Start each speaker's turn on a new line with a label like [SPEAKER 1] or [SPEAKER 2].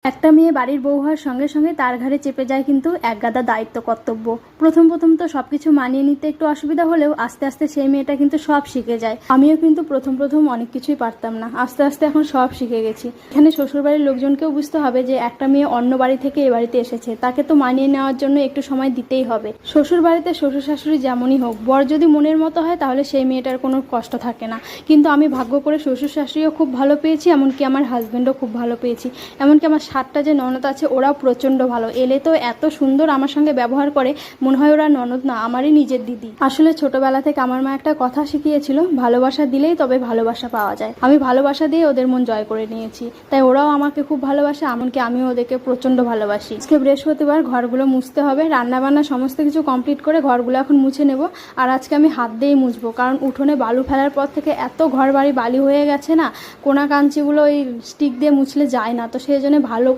[SPEAKER 1] একটা মেয়ে বাড়ির বউ হওয়ার সঙ্গে সঙ্গে তার ঘাড়ে চেপে যায় কিন্তু একগাদা দায়িত্ব কর্তব্য। প্রথম প্রথম তো সবকিছু মানিয়ে নিতে একটু অসুবিধা হলেও আস্তে আস্তে সেই মেয়েটা কিন্তু সব শিখে যায়। আমিও কিন্তু প্রথম প্রথম অনেক কিছুই পারতাম না, আস্তে আস্তে এখন সব শিখে গেছি। এখানে শ্বশুরবাড়ির লোকজনকেও বুঝতে হবে যে একটা মেয়ে অন্য বাড়ি থেকে এ বাড়িতে এসেছে, তাকে তো মানিয়ে নেওয়ার জন্য একটু সময় দিতেই হবে। শ্বশুর বাড়িতে শ্বশুর শাশুড়ি যেমনই হোক, বর যদি মনের মতো হয় তাহলে সেই মেয়েটার কোনো কষ্ট থাকে না। কিন্তু আমি ভাগ্য করে শ্বশুর শাশুড়িও খুব ভালো পেয়েছি, এমনকি আমার হাজব্যান্ডও খুব ভালো পেয়েছি। এমনকি আমার 7টা যে ননদ আছে ওরাও প্রচণ্ড ভালো। এলে তো এত সুন্দর আমার সঙ্গে ব্যবহার করে, মনে হয় ওরা ননদ না, আমারই নিজের দিদি। আসলে ছোটবেলা থেকে আমার মা একটা কথা শিখিয়েছিল, ভালোবাসা দিলেই তবে ভালোবাসা পাওয়া যায়। আমি ভালোবাসা দিয়ে ওদের মন জয় করে নিয়েছি, তাই ওরাও আমাকে খুব ভালোবাসে, এমনকি আমিও ওদেরকে প্রচণ্ড ভালোবাসি। আজকে বৃহস্পতিবার, ঘরগুলো মুছতে হবে, রান্নাবান্না সমস্ত কিছু কমপ্লিট করে ঘরগুলো এখন মুছে নেব। আর আজকে আমি হাত দিয়েই মুছবো, কারণ উঠোনে বালু ফেলার পর থেকে এত ঘর বাড়ি বালি হয়ে গেছে না, কোনা কাঞ্চিগুলো ওই স্টিক দিয়ে মুছলে যায় না, তো সেই জন্য ভালো